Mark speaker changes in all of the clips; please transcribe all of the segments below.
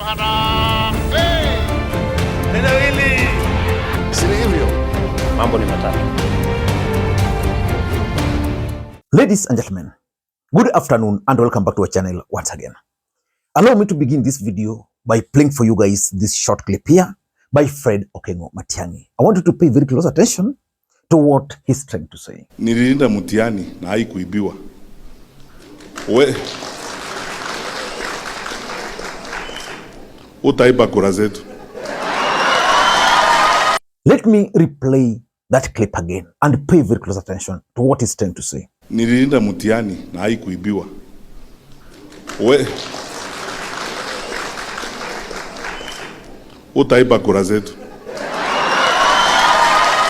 Speaker 1: Harambee! Neno hili si hivyo. Mambo ni matatu.
Speaker 2: Ladies and gentlemen, good afternoon and welcome back to our channel once again. Allow me to begin this video by playing for you guys this short clip here by Fred Okengo Matiang'i. I want you to pay very close attention to what he's trying to say.
Speaker 3: Nililinda mtihani na haikuibiwa. Utaiba kura zetu.
Speaker 2: Let me replay that clip again and pay very close attention to what he's trying to say.
Speaker 3: Nililinda mtihani na haikuibiwa. Utaiba kura zetu.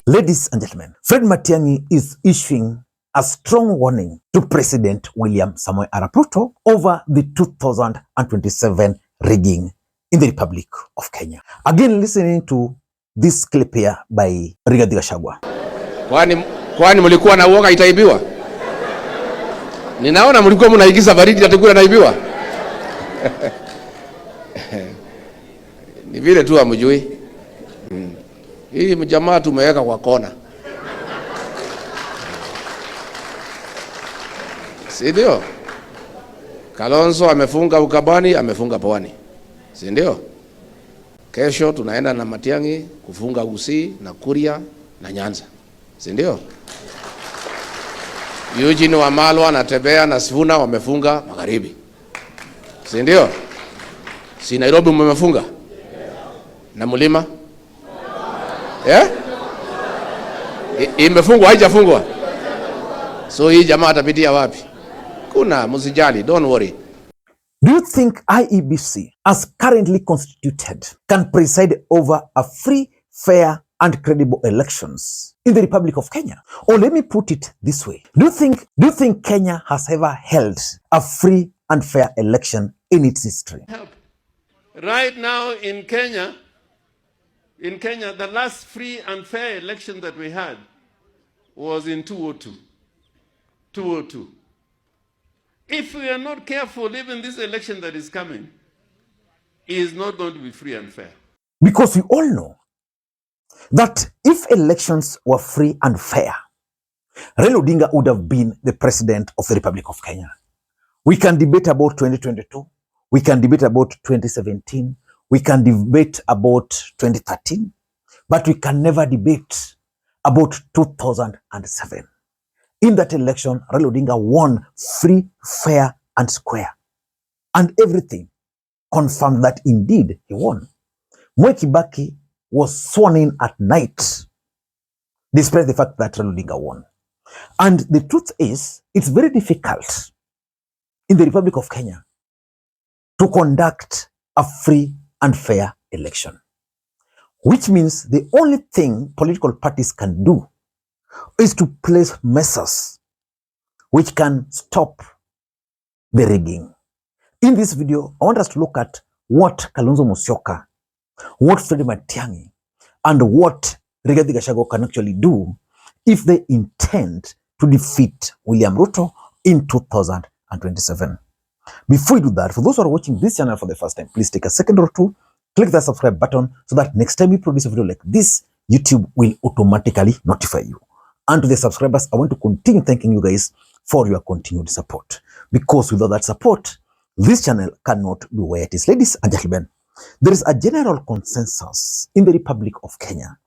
Speaker 2: Ladies and gentlemen, Fred Matiang'i is issuing a strong warning to President William Ruto over the 2027 rigging in the Republic of Kenya. Again, listening to this clip here by Rigathi Gachagua.
Speaker 4: Kwani mlikuwa na uoga itaibiwa? Ninaona mlikuwa mnaigiza baridi atakuwa naibiwa. Ni vile tu hamjui. Hii mjamaa tumeweka kwa kona. Si ndio? Kalonzo amefunga Ukambani, amefunga Pwani. Si ndio? Kesho tunaenda na Matiang'i kufunga Gusii na Kuria na Nyanza. Si ndio? Eugene Wamalwa na Tebea na Sifuna wamefunga Magharibi. Si ndio? Si Nairobi mmefunga? Na Mlima? Imefungwa haijafungwa? So hii jamaa atapitia wapi? Kuna msijali, don't worry.
Speaker 2: Do you think IEBC, as currently constituted, can preside over a free, fair, and credible elections in the Republic of Kenya? Or let me put it this way: Do you think Kenya has ever held a free and fair election in its history?
Speaker 5: Right now in Kenya, the last free and fair election that we had was in 2002. 2002. If we are not careful, even this election that is coming is not going to be free and fair.
Speaker 2: Because we all know that if elections were free and fair, Raila Odinga would have been the president of the Republic of Kenya. We can debate about 2022. We can debate about 2017. We can debate about 2013. But we can never debate about 2007. In that election, Raila Odinga won free, fair, and square. And everything confirmed that indeed he won. Mwai Kibaki was sworn in at night, despite the fact that Raila Odinga won. And the truth is, it's very difficult in the Republic of Kenya to conduct a free and fair election. Which means the only thing political parties can do is to place measures which can stop the rigging. In this video, I want us to look at what Kalonzo Musyoka, what Fred Matiang'i, and what Rigathi Gachagua can actually do if they intend to defeat William Ruto in 2027. Before we do that, for those who are watching this channel for the first time, please take a second or two, click the subscribe button so that next time we produce a video like this, YouTube will automatically notify you. And to the subscribers, I want to continue thanking you guys for your continued support. Because without that support, this channel cannot be where it is. Ladies and gentlemen, there is a general consensus in the Republic of Kenya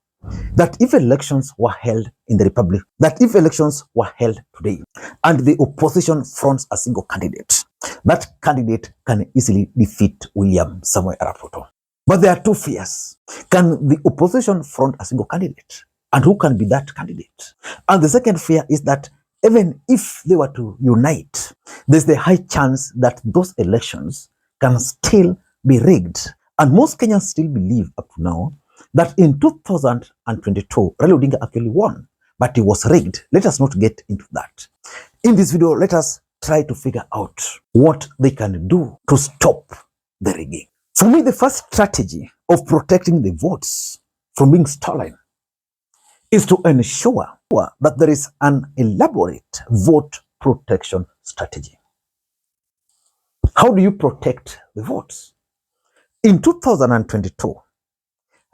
Speaker 2: that if elections were held in the Republic, that if elections were held today and the opposition fronts a single candidate, that candidate can easily defeat William Ruto. But there are two fears. Can the opposition front a single candidate? And who can be that candidate? And the second fear is that even if they were to unite, there's the high chance that those elections can still be rigged. And most Kenyans still believe up to now that in 2022, Raila Odinga actually won, but it was rigged. Let us not get into that. In this video, let us try to figure out what they can do to stop the rigging. For me, the first strategy of protecting the votes from being stolen is to ensure that there is an elaborate vote protection strategy. How do you protect the votes? In 2022,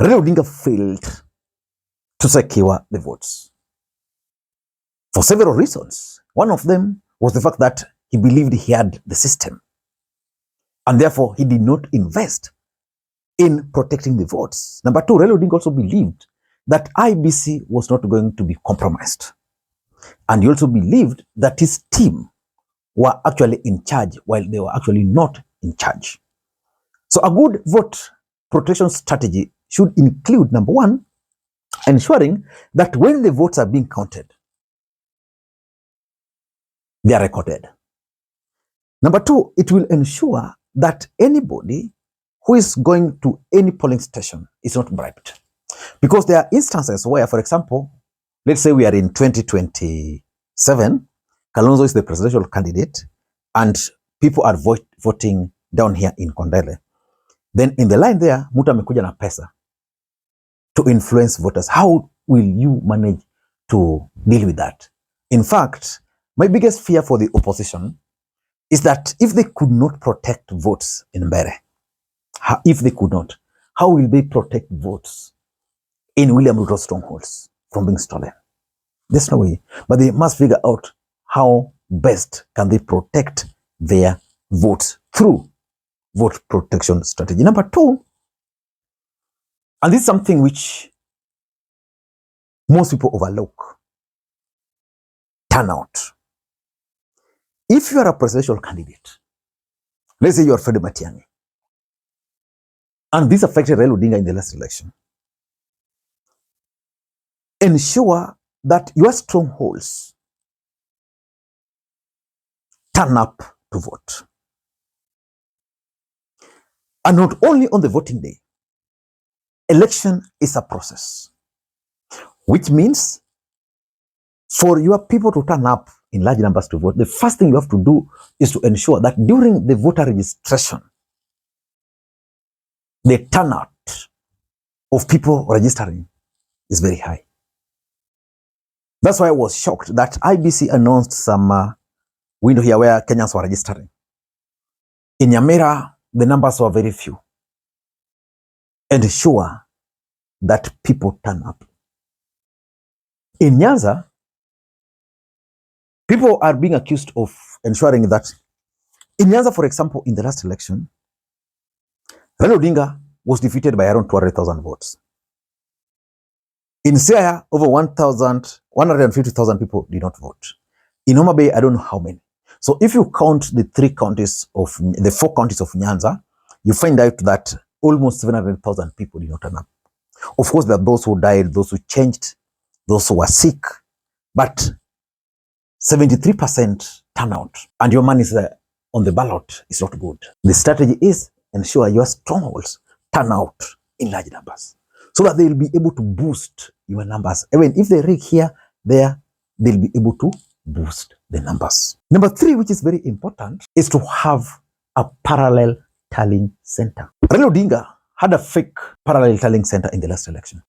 Speaker 2: Raila Odinga failed to secure the votes for several reasons. One of them was the fact that he believed he had the system, and therefore he did not invest in protecting the votes. Number two, Raila Odinga also believed that IEBC was not going to be compromised. And he also believed that his team were actually in charge while they were actually not in charge. So a good vote protection strategy should include, number one, ensuring that when the votes are being counted, they are recorded. Number two, it will ensure that anybody who is going to any polling station is not bribed. Because there are instances where, for example, let's say we are in 2027, Kalonzo is the presidential candidate, and people are voting down here in Kondele. Then in the line there, mtu amekuja na pesa to influence voters. How will you manage to deal with that? In fact, my biggest fear for the opposition is that if they could not protect votes in Mbere, if they could not, how will they protect votes in William Ruto strongholds from being stolen? There's no way. But they must figure out how best can they protect their votes through vote protection strategy. Number two, and this is something which most people overlook, turnout. If you are a presidential candidate, let's say you are Fred Matiang'i, and this affected Raila Odinga in the last election, ensure that your strongholds turn up to vote. And not only on the voting day, election is a process, which means for your people to turn up in large numbers to vote, the first thing you have to do is to ensure that during the voter registration, the turnout of people registering is very high. That's why I was shocked that IEBC announced some window here where Kenyans were registering. In Nyamira, the numbers were very few. Ensure that people turn up. In Nyanza, people are being accused of ensuring that. In Nyanza, for example, in the last election, Raila Odinga was defeated by around 200,000 votes. In Siaya, over 150,000 people did not vote. In Homa Bay, I don't know how many. So if you count the the 4 counties of Nyanza, you find out that almost 700,000 people did not turn up. Of course, there are those who died, those who changed, those who were sick, but 73% turnout, and your money is on the ballot is not good. The strategy is ensure your strongholds turn out in large numbers, so that they will be able to boost your numbers. Even if they rig here, there, they'll be able to boost the numbers. Number 3, which is very important, is to have a parallel tallying center. Raila Odinga had a fake parallel tallying center in the last election.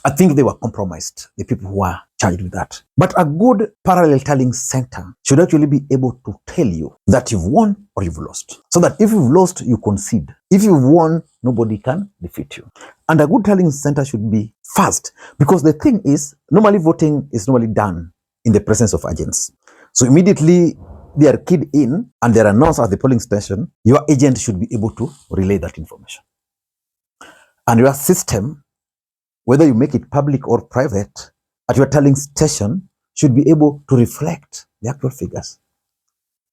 Speaker 2: I think they were compromised, the people who were charged with that. But a good parallel tallying center should actually be able to tell you that you've won or you've lost. So that if you've lost, you concede. If you've won, nobody can defeat you. And a good tallying center should be fast, because the thing is, normally voting is normally done in the presence of agents. So immediately they are keyed in and they are announced at the polling station, your agent should be able to relay that information. And your system, whether you make it public or private, at your tallying station should be able to reflect the actual figures.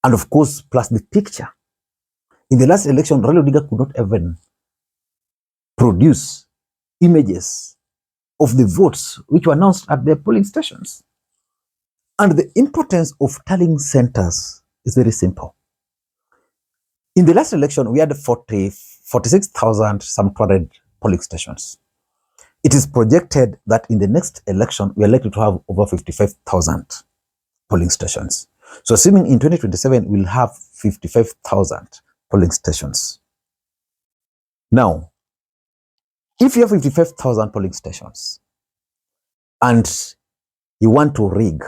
Speaker 2: And of course, plus the picture. In the last election, Raila Odinga could not even produce images of the votes which were announced at the polling stations. And the importance of tallying centers is very simple. In the last election, we had 46,000 some 200 polling stations. It is projected that in the next election, we are likely to have over 55,000 polling stations. So assuming in 2027, we'll have 55,000 polling stations. Now, if you have 55,000 polling stations and you want to rig,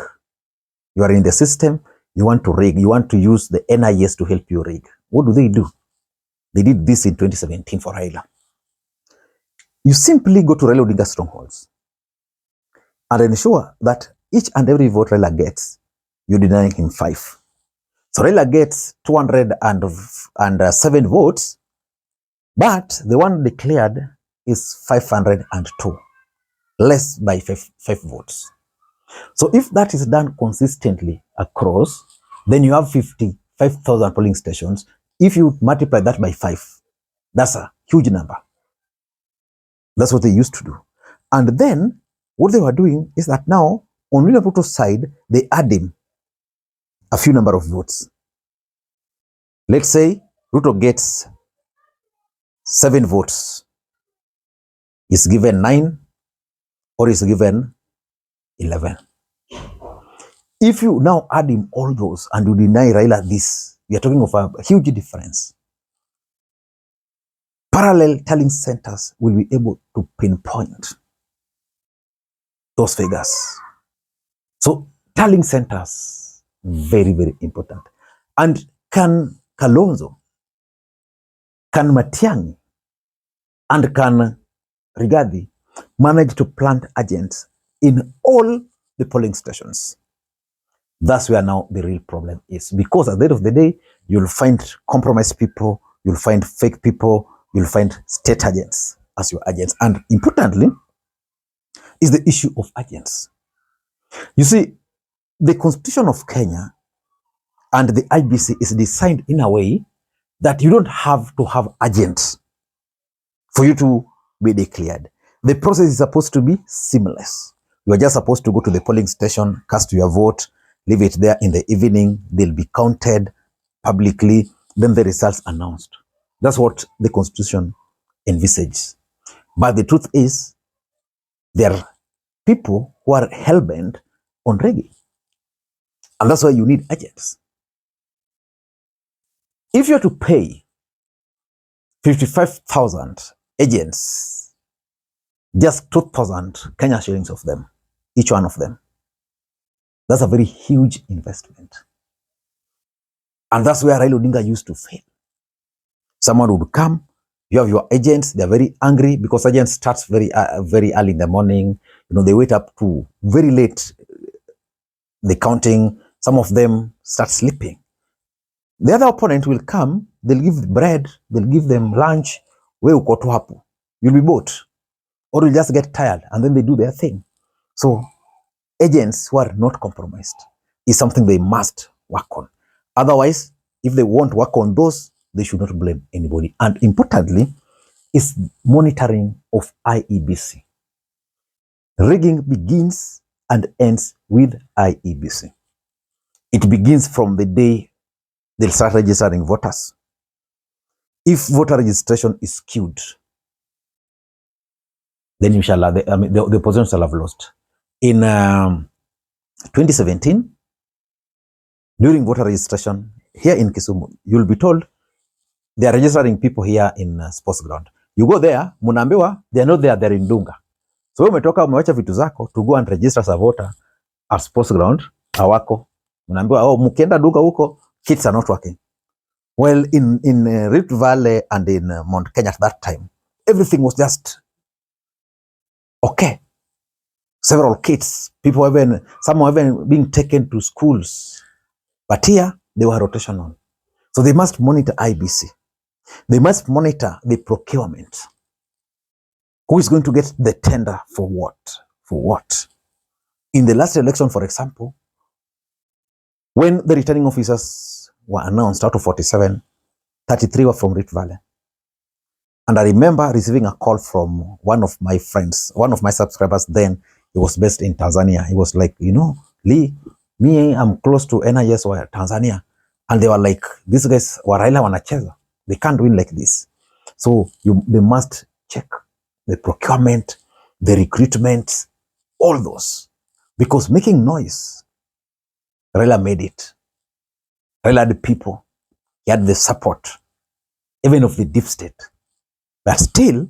Speaker 2: you are in the system, you want to rig, you want to use the NIS to help you rig, what do? They did this in 2017 for Raila. You simply go to Raila Odinga strongholds and ensure that each and every vote Raila gets, you're denying him 5. So Raila gets 207 votes, but the one declared is 502, less by 5 votes. So if that is done consistently across, then you have 55,000 polling stations. If you multiply that by 5, that's a huge number. That's what they used to do. And then what they were doing is that now on William Ruto's side, they add him a few number of votes. Let's say Ruto gets 7 votes. Is given 9 or is given 11. If you now add him all those and you deny Raila this, we are talking of a huge difference. Parallel tallying centers will be able to pinpoint those figures. So tallying centers, very, very important. And can Kalonzo, can Matiang'i, and can Rigathi manage to plant agents in all the polling stations? That's where now the real problem is. Because at the end of the day, you'll find compromised people, you'll find fake people, you'll find state agents as your agents. And importantly, is the issue of agents. You see, the Constitution of Kenya and the IEBC is designed in a way that you don't have to have agents for you to be declared. The process is supposed to be seamless. You are just supposed to go to the polling station, cast your vote, leave it there in the evening. They'll be counted publicly, then the results announced. That's what the Constitution envisages. But the truth is, there are people who are hell-bent on rigging. And that's why you need agents. If you're to pay 55,000 agents, just 2,000 Kenya shillings of them, each one of them, that's a very huge investment. And that's where Raila Odinga used to fail. Someone would come, you have your agents, they're very angry because agents starts very early in the morning. You know, they wait up to very late, the counting. Some of them start sleeping. The other opponent will come, they'll give bread, they'll give them lunch. You'll be bought. Or you'll just get tired and then they do their thing. So agents who are not compromised is something they must work on. Otherwise, if they won't work on those, they should not blame anybody. And importantly, is monitoring of IEBC. Rigging begins and ends with IEBC. It begins from the day they'll start registering voters. If voter registration is skewed, then you shall have, the opposition shall have lost. In 2017, during voter registration here in Kisumu, you'll be told they are registering people here in sports ground. You go there, munambiwa, they are not there, they're in Dunga. So umetoka umewacha vitu zako to go and register as a voter at sports ground, awako. Munambiwa, oh, mukienda Dunga huko, kids are not working. Well, in Rift Valley and in Mount Kenya at that time, everything was just okay. Several kids, some were even being taken to schools. But here, they were rotational. So they must monitor IEBC. They must monitor the procurement. Who is going to get the tender for what? For what? In the last election, for example, when the returning officers were announced out of 47, 33 were from Rift Valley. And I remember receiving a call from one of my friends, one of my subscribers then. He was based in Tanzania. He was like, you know, Lee, me, I'm close to NIS or Tanzania. And they were like, these guys, Raila wanacheza. They can't win like this. So they must check the procurement, the recruitment, all those. Because making noise, Raila made it. Raila had the people. He had the support, even of the deep state. But still,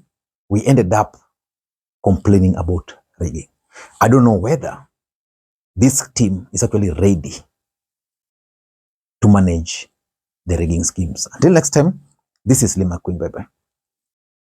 Speaker 2: we ended up complaining about rigging. I don't know whether this team is actually ready to manage the rigging schemes. Until next time, This is Lima Queen. Bye bye.